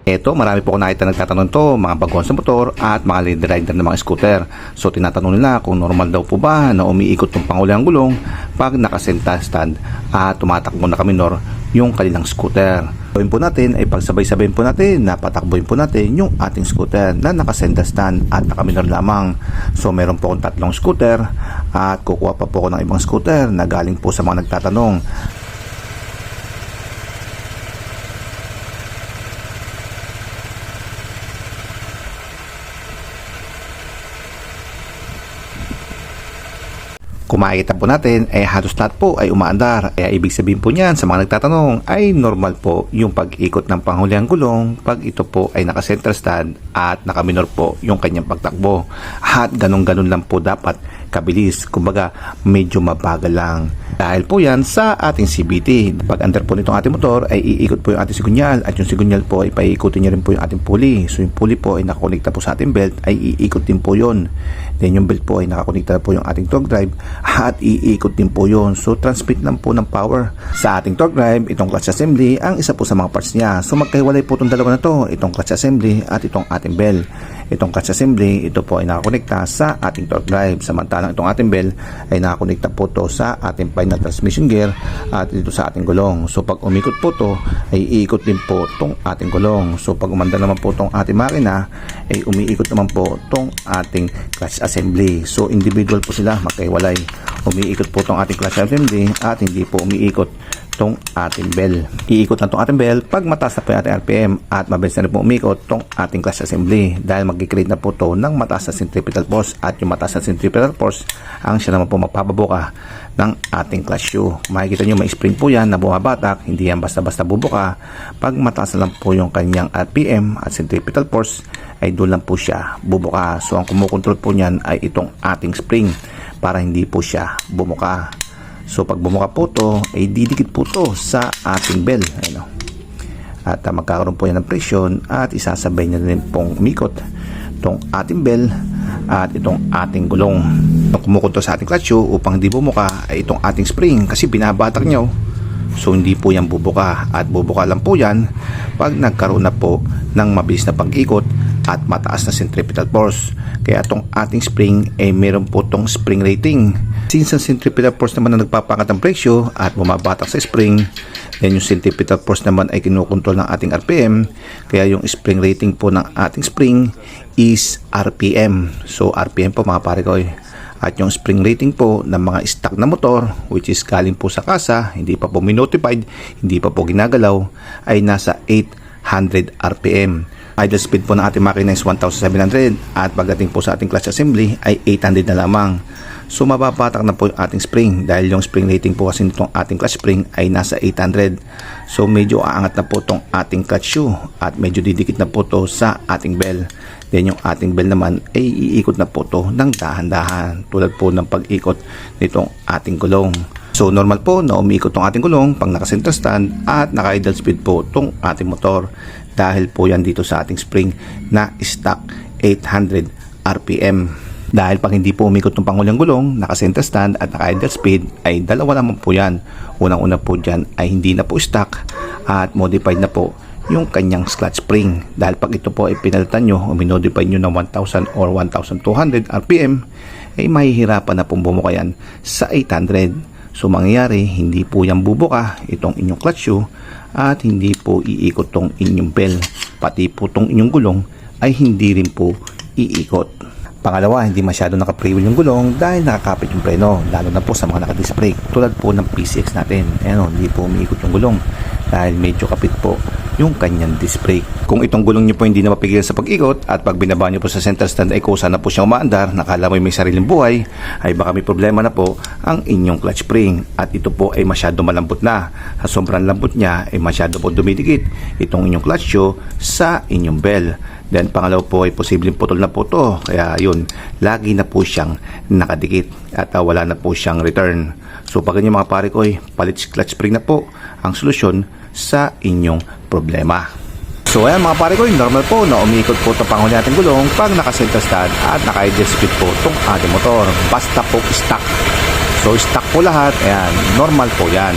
Eto, marami po ako nakita nagtatanong to, mga baguhan sa motor at mga lady rider ng mga scooter. So tinatanong nila kung normal daw po ba na umiikot yung panghuli gulong pag nakasenta stand at tumatakbo na kaminor yung kanilang scooter. Gawin po natin ay pagsabay-sabayin po natin na patakbuhin po natin yung ating scooter na nakasenta stand at nakaminor lamang. So meron po akong 3 scooter at kukuha pa po ako ng ibang scooter na galing po sa mga nagtatanong. Kung makikita po natin ay halos lahat po ay umaandar. Kaya ibig sabihin po niyan sa mga nagtatanong ay normal po yung pag-ikot ng panghuliang gulong pag ito po ay naka-center stand at nakaminor po yung kanyang pagtakbo. At ganun-ganun lang po dapat kabilis. Kumbaga medyo mabagal lang. Dahil po yan sa ating CVT. Pag under po nitong ating motor ay iikot po yung ating sigunyal at yung sigunyal po ay paikutin niya rin po yung ating pulley. So yung pulley po ay nakakonekta po sa ating belt ay iikot din po yun. Then yung belt po ay nakakonekta po yung ating torque drive at iikot din po yun. So transmit lang po ng power sa ating torque drive, itong clutch assembly ang isa po sa mga parts niya. So magkahiwalay po itong dalawa na to, itong clutch assembly at itong ating bell. Itong clutch assembly, ito po ay nakakonekta sa ating torque drive. Samantalang itong ating bell ay nakakonekta po to sa ating final transmission gear at dito sa ating gulong. So pag umikot po to ay iikot din po itong ating gulong. So pag umanda naman po itong ating makina ay umiikot naman po itong ating clutch assembly. So individual po sila, magkahiwalay. Umiikot po itong ating clutch assembly at hindi po umiikot itong ating bell. Iikot na itong ating bell pag mataas na po yung ating RPM at mabilis na rin po umikot itong ating clutch assembly dahil mag-create na po ito ng mataas na centripetal force at yung mataas na centripetal force ang siya naman po magpapabuka ng ating clutch shoe. Makikita nyo may spring po yan na bumabatak, hindi yan basta-basta bubuka. Pag mataas na lang po yung kanyang RPM at centripetal force ay doon lang po siya bubuka. So ang kumukontrol po niyan ay itong ating spring para hindi po siya bumuka. So pag bumuka po to ay didikit po to sa ating bell. Ayun, at magkakaroon po yan ng presyon at isasabay na rin pong umikot itong ating bell at itong ating gulong. Itong kumukontrol sa ating clutch shoe upang hindi bumuka ay itong ating spring kasi binabatak nyo. So hindi po yan bubuka at bubuka lang po yan pag nagkaroon na po ng mabilis na pag-ikot at mataas na centripetal force. Kaya itong ating spring ay meron po itong spring rating. Since ang centripetal force naman na nagpapangat ng presyo at bumabatak sa spring, then yung centripetal force naman ay kinukontrol ng ating RPM. Kaya yung spring rating po ng ating spring is RPM. So RPM po mga pare ko. At yung spring rating po ng mga stock na motor which is galing po sa kasa, hindi pa po minotified, hindi pa po ginagalaw, ay nasa 800 RPM. Idle speed po ng ating makina is 1,700 at pagdating po sa ating clutch assembly ay 800 na lamang. So mababatak na po yung ating spring dahil yung spring rating po kasi nitong ating clutch spring ay nasa 800. So medyo aangat na po itong ating clutch shoe at medyo didikit na po ito sa ating bell. Then yung ating bell naman ay iikot na po ito ng dahan-dahan tulad po ng pag-ikot nitong ating gulong. So normal po na umiikot itong ating gulong pag naka-center stand at naka-idle speed po itong ating motor dahil po yan dito sa ating spring na stock 800 RPM. Dahil pag hindi po umikot ng panghuliang gulong, naka-center stand at naka-idle speed ay dalawa naman po yan. Unang-una po dyan ay hindi na po stock at modified na po yung kanyang clutch spring. Dahil pag ito po ay pinalitan nyo o minodify nyo ng 1,000 or 1,200 RPM ay mahihirapan na pong bumuka yan sa 800. So mangyayari, hindi po yan bubuka itong inyong clutch shoe at hindi po iikot tong inyong bell. Pati po tong inyong gulong ay hindi rin po iikot. Pangalawa, hindi masyado naka-freewheel yung gulong dahil nakakapit yung preno, lalo na po sa mga naka-disc brake tulad po ng PCX natin. Ayan, hindi po umiikot yung gulong dahil medyo kapit po yung kanyang disc brake. Kung itong gulong nyo po hindi na mapigilan sa pag-ikot at pag binaba nyo po sa center stand ay kusa na po siyang umaandar, nakala mo may sariling buhay, ay baka may problema na po ang inyong clutch spring at ito po ay masyado malambot na. Sa sobrang lambot niya ay masyado po dumidikit itong inyong clutch shoe sa inyong bell. Then pangalawa po ay posibleng putol na po to. Kaya yun, lagi na po siyang nakadikit at wala na po siyang return. So pag ganyan mga pare ko ay palit clutch spring na po ang solusyon sa inyong problema. So ayan mga pare ko, normal po na umiikot po itong panghuli natin gulong pag naka-center stand at naka-idle speed po itong ating motor. Basta po stock. So stock po lahat, ayan, normal po yan.